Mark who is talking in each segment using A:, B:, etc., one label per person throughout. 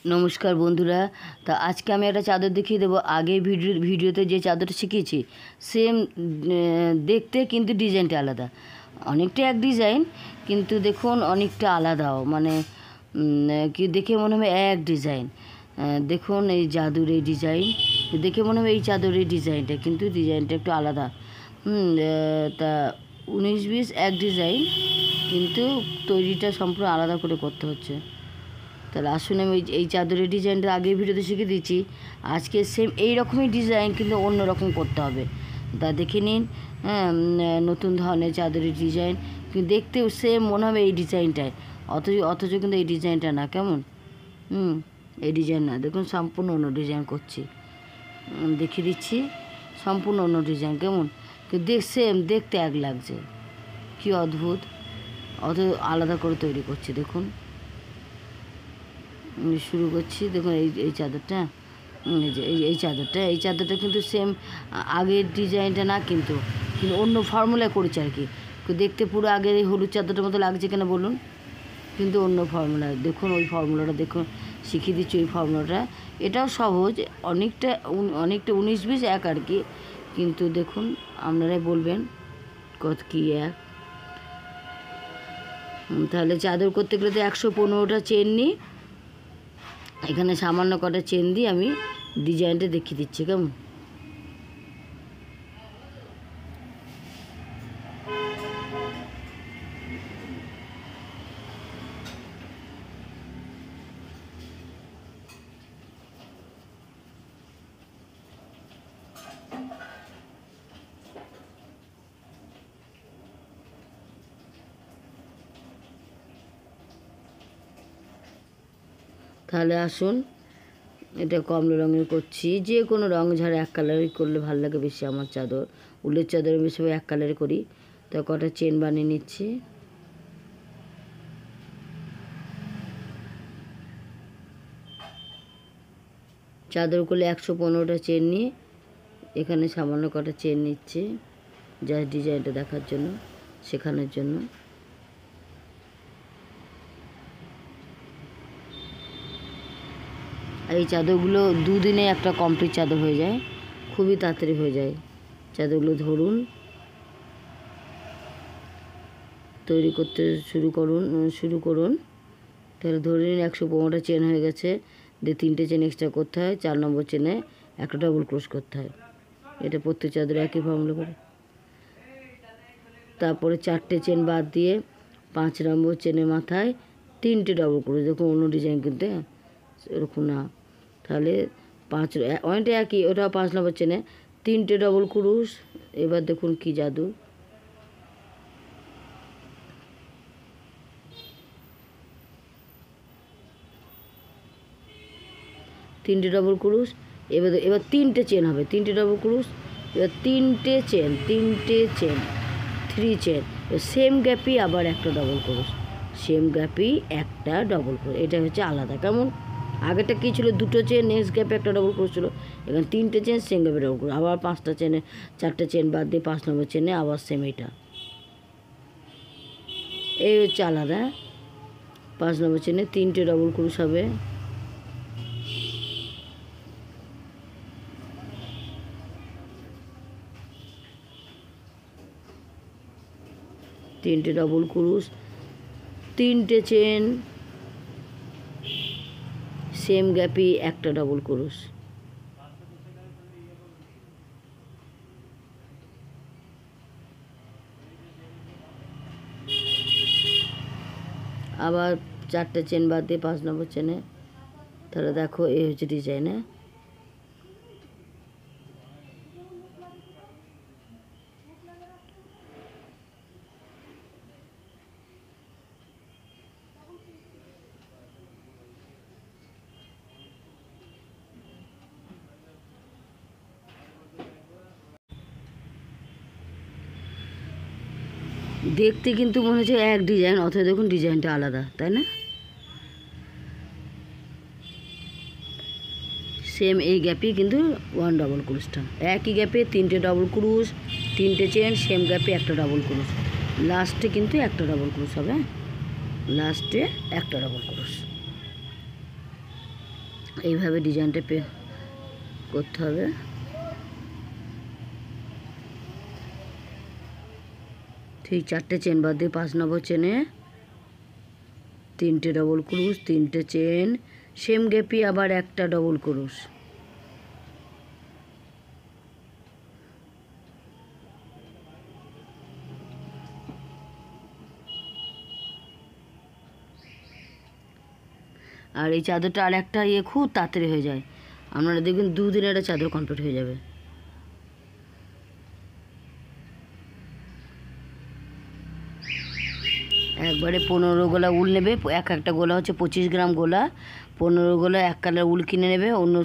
A: নমস্কার বন্ধুরা। তা আজকে আমি একটা চাদর দেখিয়ে দেবো। আগে ভিডিওতে যে চাদরটা শিখিয়েছি সেম দেখতে, কিন্তু ডিজাইনটা আলাদা। অনেকটা এক ডিজাইন, কিন্তু দেখুন অনেকটা আলাদাও, মানে কি দেখে মনে হবে এক ডিজাইন। দেখুন এই জাদুর এই ডিজাইন দেখে মনে হবে এই চাদরের ডিজাইনটা, কিন্তু ডিজাইনটা একটু আলাদা। তা 19-20 এক ডিজাইন, কিন্তু তৈরিটা সম্পূর্ণ আলাদা করে করতে হচ্ছে। তাহলে আসুন আমি এই চাদরের ডিজাইনটা আগের ভিডিওতে শিখে দিচ্ছি। আজকে সেম এই রকমই ডিজাইন, কিন্তু অন্য রকম করতে হবে। তা দেখে নিন। নতুন ধরনের চাদরের ডিজাইন, কিন্তু দেখতেও সেম মনে হবে এই ডিজাইনটায়, অথচ কিন্তু এই ডিজাইনটা না। কেমন? এই ডিজাইন না, দেখুন সম্পূর্ণ অন্য ডিজাইন করছি। দেখিয়ে দিচ্ছি সম্পূর্ণ অন্য ডিজাইন। কেমন? কিন্তু সেম দেখতে এক লাগছে। কি অদ্ভুত! আলাদা করে তৈরি করছি। দেখুন শুরু করছি। দেখুন এই চাদরটা, এই চাদরটা কিন্তু সেম আগের ডিজাইনটা না, কিন্তু অন্য ফর্মুলায় করেছি আর কি। দেখতে পুরো আগের এই হলুদ চাদরটার মতো লাগছে কেন বলুন, কিন্তু অন্য ফর্মুলা। দেখুন ওই ফর্মুলাটা দেখুন, শিখিয়ে দিচ্ছি ওই ফর্মুলাটা। এটাও সহজ, অনেকটা 19-20 এক আর কি, কিন্তু দেখুন আপনারাই বলবেন কত কী এক। তাহলে চাদর করতে গেলে তো 115টা চেন নিই। এখানে সামান্য কটা চেন দিয়ে আমি ডিজাইনটা দেখিয়ে দিচ্ছি। কেমন? তাহলে আসুন, এটা কমলা রঙের করছি। যে কোনো রঙ ঝাড়া এক কালারই করলে ভালো লাগে বেশি। আমার চাদর, উলের চাদর বেশি এক কালারে করি। তো কটা চেন বানিয়ে নিচ্ছি। চাদর করলে 115টা চেন নিয়ে এখানে সামান্য কটা চেন নিচ্ছে, জাস্ট ডিজাইনটা দেখার জন্য, শেখানোর জন্য। এই চাদরগুলো দুদিনে একটা কমপ্লিট চাদর হয়ে যায়, খুবই তাড়াতাড়ি হয়ে যায়। চাদরগুলো ধরুন, তৈরি করতে শুরু করুন। তাহলে ধরে নিন 115টা চেন হয়ে গেছে। 3টে চেন এক্সট্রা করতে হয়। 4 নম্বর চেনে একটা ডবল ক্রোশ করতে হয়। এটা প্রত্যেক চাদরে একই ফর্মুলা করে। তারপরে 4টে চেন বাদ দিয়ে 5 নম্বর চেনের মাথায় 3টে ডবল ক্রোশ। দেখুন অন্য ডিজাইন, কিন্তু এরকম না। তাহলে অনেকটা একই, ওটাও 5 নম্বর চেনে 3টে ডবল ক্রোশ। এবার দেখুন কি জাদু! তিনটে ডবল ক্রোশ। এবার 3টে চেন হবে, 3টে ডবল ক্রোশ। এবার 3টে চেন 3 চেন। সেম গ্যাপই আবার একটা ডবল ক্রোশ, সেম গ্যাপই একটা ডবল ক্রোশ। এটা হচ্ছে আলাদা। কেমন? আগেরটা কী ছিল? 2টো চেন, নেক্সট গ্যাপে একটা ডবল ক্রোশ ছিল। এখানে 3টে চেন, সেম গ্যাপে ডবল ক্রোশ। আবার 5টা চেনে, 4টে চেন বাদ দিয়ে 5 নম্বর চেনে আবার সেম এটা। এই হচ্ছে আলাদা। 5 নম্বর চেনে 3টে ডবল ক্রোশ হবে। তিনটে ডবল ক্রোশ, 3টে চেন, সেম গ্যাপই একটা ডবল ক্রোশ। আবার 4টে চেন বাদ দিয়ে 5 নম্বর চেনে। তাহলে দেখো এই হচ্ছে ডিজাইন। দেখতে কিন্তু মনে হচ্ছে এক ডিজাইন, অথচ দেখুন ডিজাইনটা আলাদা, তাই না? সেম এই গ্যাপই কিন্তু 1 ডবল ক্রোশটা, একই গ্যাপে 3টে ডবল ক্রোশ, 3টে চেন, সেম গ্যাপে একটা ডবল ক্রোশ। লাস্টে কিন্তু একটা ডবল ক্রোশ হবে, লাস্টে একটা ডবল ক্রোশ। এইভাবে ডিজাইনটা করতে হবে। ঠিক 4টে চেন বাদ দিয়ে 5 নম্বর চেনে 3টে ডবল ক্রুশ, 3টে চেন, সেম গ্যাপে আবার একটা ডবল ক্রুশ। আর এই চাদরটা আর একটা খুব তাড়াতাড়ি হয়ে যায়, আপনারা দেখবেন 2 দিনে একটা চাদর কমপ্লিট হয়ে যাবে। একবারে 15 গোলা উল নেবে, একটা গোলা হচ্ছে 25 গ্রাম গোলা, 15 গোলা এক কালার উল কিনে নেবে, অন্য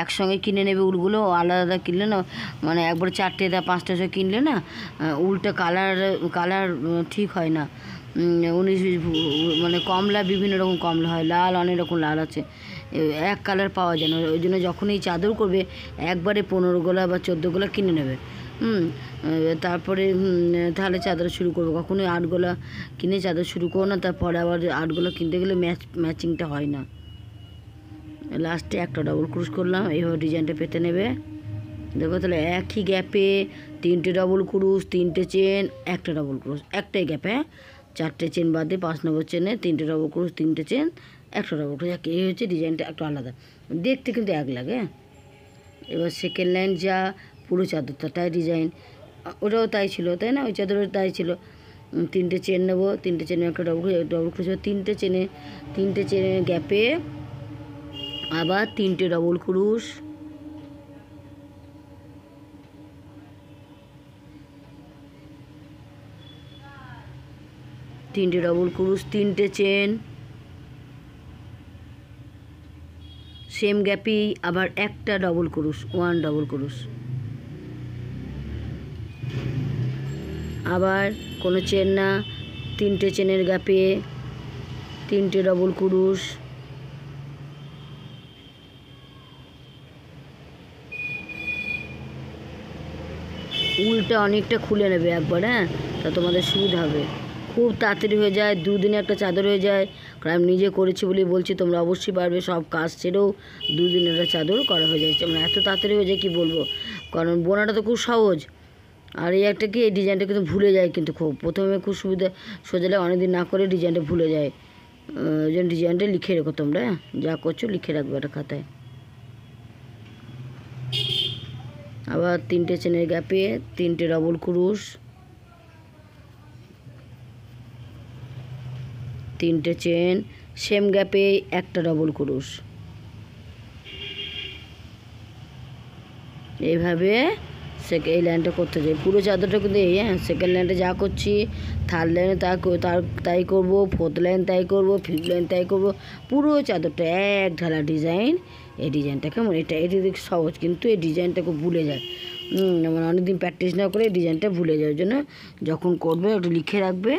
A: একসঙ্গে কিনে নেবে উলগুলো, আলাদা আলাদা কিনলে না মানে একবারে 4টে 5টা সব কিনলে না উলটা কালার ঠিক হয় না। 19 মানে কমলা বিভিন্ন রকম কমলা হয়, লাল অনেক রকম লাল আছে, এক কালার পাওয়া যায় না। ওই জন্য যখন এই চাদর করবে একবারে 15 গোলা বা 14 গোলা কিনে নেবে। তারপরে তাহলে চাদর শুরু করবো, কখনোই 8 গোলা কিনে চাদর শুরু করো না, তারপরে আবার 8 গোলা কিনতে গেলে ম্যাচিংটা হয় না। লাস্টে একটা ডবল ক্রুশ করলাম, এইভাবে ডিজাইনটা পেতে নেবে। দেখো তাহলে একই গ্যাপে 3টে ডবল ক্রুশ, 3টে চেন, একটা ডবল ক্রুশ, একটাই গ্যাপে 4টে চেন বাদ দিয়ে 5 নম্বর চেনে 3টে ডবল ক্রুশ, 3টে চেন, একটা ডবল ক্রুশ। এই হচ্ছে ডিজাইনটা একটু আলাদা, দেখতে কিন্তু এক লাগে। এবার সেকেন্ড লাইন যা পুরো চাদরটা তাই ডিজাইন, ওটাও তাই ছিল তাই না, ওই চাদরের তাই ছিল। 3টে চেন নেবো, 3টে চেনে একটা ডবল ক্রুশ, 3টে চেনে গ্যাপে আবার 3টে ডবল ক্রুশ, 3টে ডবল ক্রুশ, 3টে চেন, সেম গ্যাপেই আবার একটা ডবল ক্রুশ, 1 ডবল ক্রুশ। আবার কোনো চেন না, 3টে চেনের গ্যাপে 3টে ডবল ক্রুশ, উলটা অনেকটা খুলে নেবে একবার, হ্যাঁ, তা তোমাদের সুবিধা হবে। খুব তাড়াতাড়ি হয়ে যায়, 2 দিনে একটা চাদর হয়ে যায়। কারণ আমি নিজে করেছি বলেই বলছি, তোমরা অবশ্যই পারবে, সব কাজ ছেড়েও 2 দিনে একটা চাদর করা হয়ে যায়। মানে এত তাড়াতাড়ি হয়ে যায় কী বলবো, কারণ বোনাটা তো খুব সহজ। আর এই একটা কি, এই ডিজাইনটা কিন্তু ভুলে যায়, কিন্তু খুব প্রথমে খুব সুবিধা সোজালে অনেকদিন না করে ডিজাইনটা ভুলে যায়। ওই জন্য ডিজাইনটা লিখে রেখো তোমরা, যা করছো লিখে রাখবে একটা খাতায়। আবার 3টে চেনের গ্যাপে 3টে ডবল ক্রুশ, 3টে চেন, সেম গ্যাপে একটা ডবল ক্রুশ। এইভাবে এই লাইনটা করতে যাই, পুরো চাদরটা কিন্তু এই, হ্যাঁ, সেকেন্ড লাইনটা যা করছি থার্ড লাইনে তাই করবো, ফোর্থ লাইন তাই করবো, ফিফথ লাইন তাই করবো, পুরো চাদরটা এক ঢালা ডিজাইন। এই ডিজাইনটা কেমন, এটা সহজ, কিন্তু এই ডিজাইনটা খুব ভুলে যায়। মানে অনেকদিন প্র্যাকটিস না করে এই ডিজাইনটা ভুলে যায়, ওই জন্য যখন করবে ওটা লিখে রাখবে,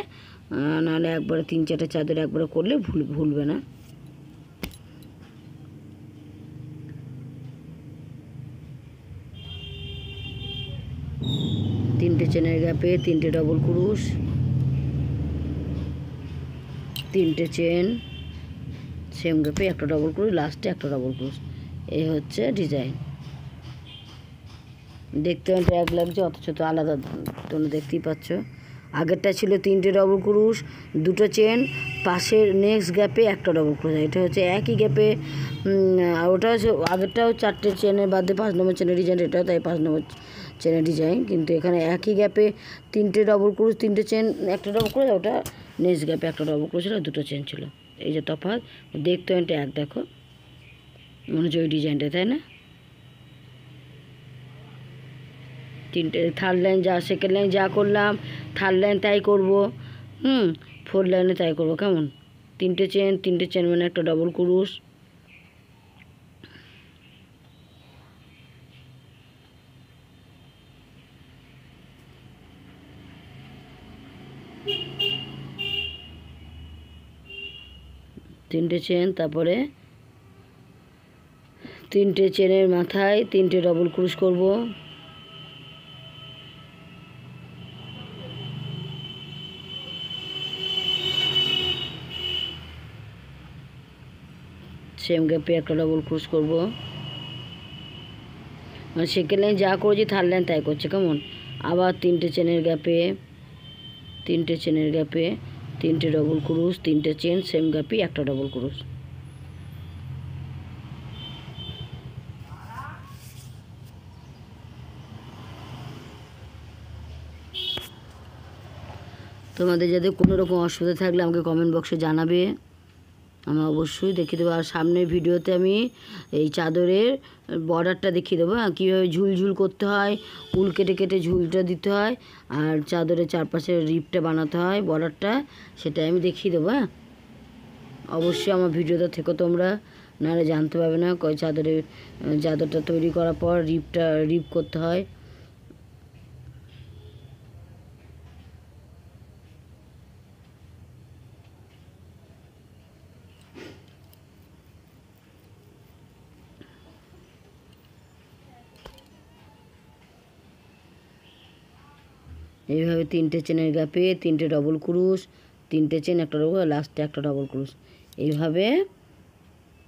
A: নাহলে একবারে 3-4টে চাদর একবারে করলে ভুলবে না। তিনটে চেনের গ্যাপে 3টে ডবল ক্রুশ, 3টে চেন, সেম গ্যাপে একটা ডবল ক্রুশ, লাস্টে একটা ডবল ক্রুশ। এই হচ্ছে ডিজাইন। দেখতে অনেকটা এক লাগছে, অথচ তো আলাদা, তোমরা দেখতেই পাচ্ছ। আগেরটা ছিল 3টে ডবল ক্রুশ, 2টো চেন, পাশের নেক্সট গ্যাপে একটা ডবল ক্রুশ। এটা হচ্ছে একই গ্যাপে, আর ওটা হচ্ছে আগেরটাও 4টে চেনের বাদে 5 নম্বর চেনের ডিজাইন, এটাও তাই 5 নম্বর চেনের ডিজাইন, কিন্তু এখানে একই গ্যাপে 3টে ডবল ক্রুশ, 3টে চেন, একটা ডবল ক্রুশ, ওটা নেক্সট গ্যাপে একটা ডবল ক্রুশ ছিল, 2টো চেন ছিল। এই যে তফাৎ, দেখতে অনেকটা এক, দেখো মনে হচ্ছে ওই ডিজাইনটা, তাই না। 3টে থার্ড লাইন যা, সেকেন্ড লাইন যা করলাম থার্ড লাইন তাই করবো, ফোর্থ লাইনে তাই করবো, কেমন। 3টে চেন মানে একটা ডবল ক্রুশ, তিনটে চেন, তারপরে 3টে চেনের মাথায় 3টে ডবল ক্রুশ করব, সেম গ্যাপে একটা ডবল ক্রোশ করব। মানে সেকেন্ড লাইন যা করেছি থার্ড লাইন তাই করছে, কেমন? আবার 3টে চেনের গ্যাপে 3টে ডবল ক্রোশ, 3টে চেন, সেম গ্যাপে একটা ডবল ক্রোশ। তোমাদের যাদের কোনো রকম অসুবিধা থাকলে আমাকে কমেন্ট বক্সে জানাবে, আমি অবশ্যই দেখিয়ে দেবো। আর সামনের ভিডিওতে আমি এই চাদরের বর্ডারটা দেখিয়ে দেবো, কীভাবে ঝুলঝুল করতে হয়, উল কেটে কেটে ঝুলটা দিতে হয়, আর চাদরের চারপাশে রিপটা বানাতে হয়, বর্ডারটা, সেটাই আমি দেখিয়ে দেবো। হ্যাঁ, অবশ্যই আমার ভিডিওটা থেকে তোমরা, নাহলে জানতে পারবে না চাদরটা তৈরি করার পর রিপ করতে হয়। এইভাবে 3টে চেনের গ্যাপে 3টে ডবল ক্রোশ, 3টে চেন, একটা ডবল, লাস্টে একটা ডবল ক্রোশ, এইভাবে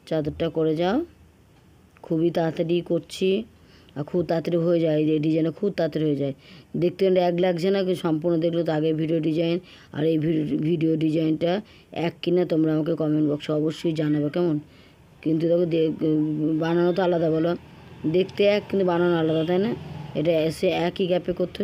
A: চাদরটা করে যাও। খুবই তাড়াতাড়ি করছি আর খুব তাড়াতাড়ি হয়ে যায়, এই ডিজাইনটা খুব তাড়াতাড়ি হয়ে যায়। দেখতে এক লাগছে না, সম্পূর্ণ দেখলে তো আগে ভিডিও ডিজাইন আর এই ভিডিও ডিজাইনটা এক কিনা তোমরা আমাকে কমেন্ট বক্সে অবশ্যই জানাবে, কেমন? কিন্তু দেখো বানানো তো আলাদা, বলো, দেখতে এক কিন্তু বানানো আলাদা, তাই না? এটা এসে একই গ্যাপে করতে